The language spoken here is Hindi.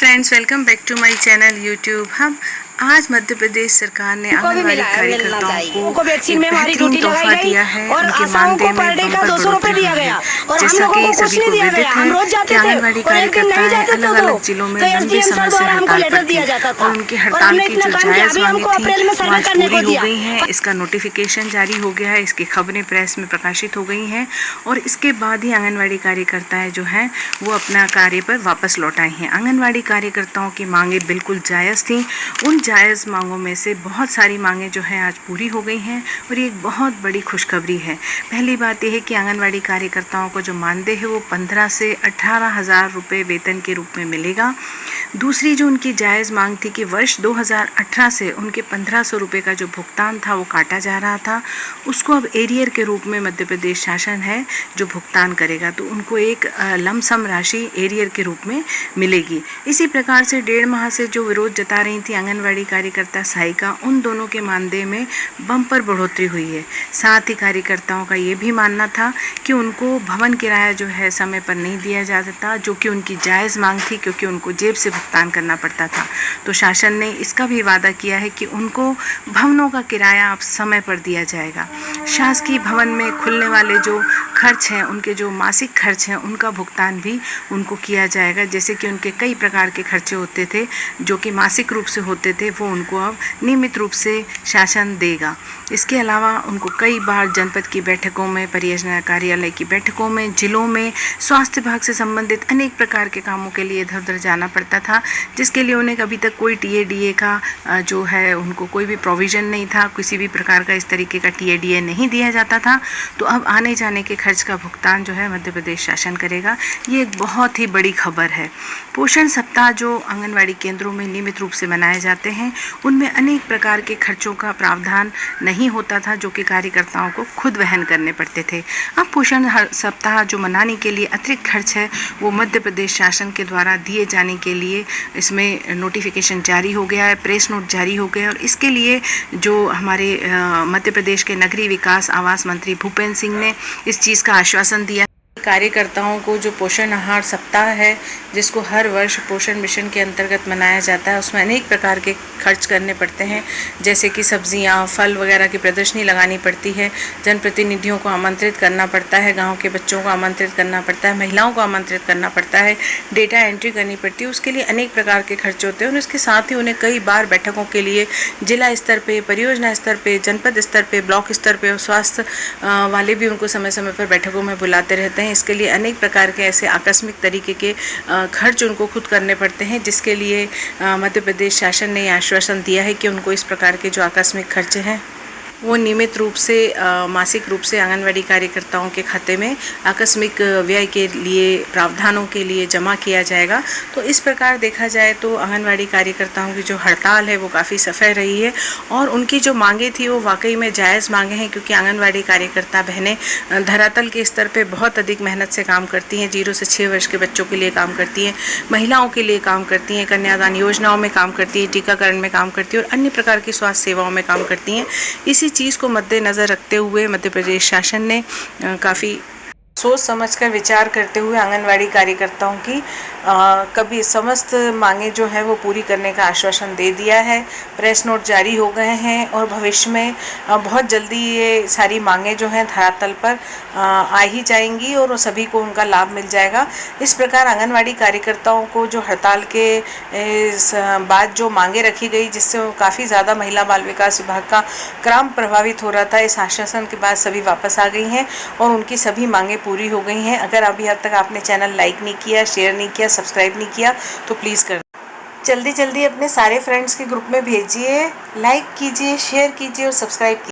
Friends, welcome back to my channel YouTube. हम आज मध्य प्रदेश सरकार ने आंगनवाड़ी कार्यकर्ताओं को एक बेहतरीन तोहफा दिया है। उनके मानदेय में बम्पर बढ़ोतरी हुई है। जैसा कि सभी को विदित है कि आंगनवाड़ी कार्यकर्ताएं अलग अलग जिलों में लंबे समय से हड़ताल पर थी और उनकी हड़ताल की जो जायज मांगे थी वो आज पूरी हो गई हैं। इसका नोटिफिकेशन जारी हो गया है, इसकी खबरें प्रेस में प्रकाशित हो गई हैं और इसके बाद ही आंगनवाड़ी कार्यकर्ताएं जो हैं वो अपना कार्य पर वापस लौट आई हैं। आंगनवाड़ी कार्यकर्ताओं की मांगे बिल्कुल जायज़ थी। उन जायज़ मांगों में से बहुत सारी मांगे जो हैं आज पूरी हो गई हैं और ये एक बहुत बड़ी खुशखबरी है। पहली बात यह है कि आंगनवाड़ी कार्यकर्ताओं को जो मानदेय है वो 15 से 18,000 रुपये वेतन के रूप में मिलेगा। दूसरी जो उनकी जायज़ मांग थी कि वर्ष 2018 से उनके 1500 रुपये का जो भुगतान था वो काटा जा रहा था, उसको अब एरियर के रूप में मध्य प्रदेश शासन है जो भुगतान करेगा, तो उनको एक लमसम राशि एरियर के रूप में मिलेगी। इसी प्रकार से 1.5 माह से जो विरोध जता रही थी आंगनवाड़ी कार्यकर्ता सहायिका, उन दोनों के मानदेय में बम्पर बढ़ोतरी हुई है। साथ ही कार्यकर्ताओं का ये भी मानना था कि उनको भवन किराया जो है समय पर नहीं दिया जाता, जो कि उनकी जायज़ मांग थी, क्योंकि उनको जेब से भुगतान करना पड़ता था। तो शासन ने इसका भी वादा किया है कि उनको भवनों का किराया अब समय पर दिया जाएगा। शासकीय भवन में खुलने वाले जो खर्च हैं, उनके जो मासिक खर्च हैं, उनका भुगतान भी उनको किया जाएगा। जैसे कि उनके कई प्रकार के खर्चे होते थे जो कि मासिक रूप से होते थे, वो उनको अब नियमित रूप से शासन देगा। इसके अलावा उनको कई बार जनपद की बैठकों में, परियोजना कार्यालय की बैठकों में, जिलों में स्वास्थ्य विभाग से संबंधित अनेक प्रकार के कामों के लिए इधर उधर जाना पड़ता था, जिसके लिए उन्हें अभी तक कोई टीएडीए का जो है उनको कोई भी प्रोविज़न नहीं था। किसी भी प्रकार का इस तरीके का टीएडीए नहीं दिया जाता था। तो अब आने जाने के खर्च का भुगतान जो है मध्य प्रदेश शासन करेगा। ये एक बहुत ही बड़ी खबर है। पोषण सप्ताह जो आंगनवाड़ी केंद्रों में नियमित रूप से मनाए जाते हैं, उनमें अनेक प्रकार के खर्चों का प्रावधान नहीं होता था, जो कि कार्यकर्ताओं को खुद वहन करने पड़ते थे। अब पोषण सप्ताह जो मनाने के लिए अतिरिक्त खर्च है वो मध्य प्रदेश शासन के द्वारा दिए जाने के लिए इसमें नोटिफिकेशन जारी हो गया है, प्रेस नोट जारी हो गया है। और इसके लिए जो हमारे मध्य प्रदेश के नगरीय विकास आवास मंत्री भूपेंद्र सिंह ने इस चीज़ का आश्वासन दिया। कार्यकर्ताओं को जो पोषण आहार सप्ताह है, जिसको हर वर्ष पोषण मिशन के अंतर्गत मनाया जाता है, उसमें अनेक प्रकार के खर्च करने पड़ते हैं, जैसे कि सब्जियां, फल वगैरह की प्रदर्शनी लगानी पड़ती है, जनप्रतिनिधियों को आमंत्रित करना पड़ता है, गांव के बच्चों को आमंत्रित करना पड़ता है, महिलाओं को आमंत्रित करना पड़ता है, डेटा एंट्री करनी पड़ती है। उसके लिए अनेक प्रकार के खर्च होते हैं और इसके साथ ही उन्हें कई बार बैठकों के लिए जिला स्तर पर, परियोजना स्तर पर, जनपद स्तर पर, ब्लॉक स्तर पर और स्वास्थ्य वाले भी उनको समय समय पर बैठकों में बुलाते रहते हैं। इसके लिए अनेक प्रकार के ऐसे आकस्मिक तरीके के खर्च उनको खुद करने पड़ते हैं, जिसके लिए मध्य प्रदेश शासन ने आश्वासन दिया है कि उनको इस प्रकार के जो आकस्मिक खर्च हैं वो नियमित रूप से मासिक रूप से आंगनवाड़ी कार्यकर्ताओं के खाते में आकस्मिक व्यय के लिए, प्रावधानों के लिए जमा किया जाएगा। तो इस प्रकार देखा जाए तो आंगनवाड़ी कार्यकर्ताओं की जो हड़ताल है वो काफ़ी सफल रही है और उनकी जो मांगे थी वो वाकई में जायज़ मांगे हैं, क्योंकि आंगनवाड़ी कार्यकर्ता बहनें धरातल के स्तर पर बहुत अधिक मेहनत से काम करती हैं। 0 से 6 वर्ष के बच्चों के लिए काम करती हैं, महिलाओं के लिए काम करती हैं, कन्यादान योजनाओं में काम करती हैं, टीकाकरण में काम करती हैं और अन्य प्रकार की स्वास्थ्य सेवाओं में काम करती हैं। इसी चीज़ को मद्देनज़र रखते हुए मध्य प्रदेश शासन ने काफ़ी सोच समझकर विचार करते हुए आंगनवाड़ी कार्यकर्ताओं की कभी समस्त मांगे जो है वो पूरी करने का आश्वासन दे दिया है। प्रेस नोट जारी हो गए हैं और भविष्य में बहुत जल्दी ये सारी मांगे जो हैं धरातल पर आ ही जाएंगी और सभी को उनका लाभ मिल जाएगा। इस प्रकार आंगनवाड़ी कार्यकर्ताओं को जो हड़ताल के बाद जो मांगे रखी गई, जिससे काफ़ी ज़्यादा महिला बाल विकास विभाग का काम प्रभावित हो रहा था, इस आश्वासन के बाद सभी वापस आ गई हैं और उनकी सभी मांगे पूरी हो गई हैं। अगर अभी अब तक आपने चैनल लाइक नहीं किया, शेयर नहीं किया, सब्सक्राइब नहीं किया तो प्लीज़ कर जल्दी जल्दी अपने सारे फ्रेंड्स के ग्रुप में भेजिए, लाइक कीजिए, शेयर कीजिए और सब्सक्राइब कीजिए।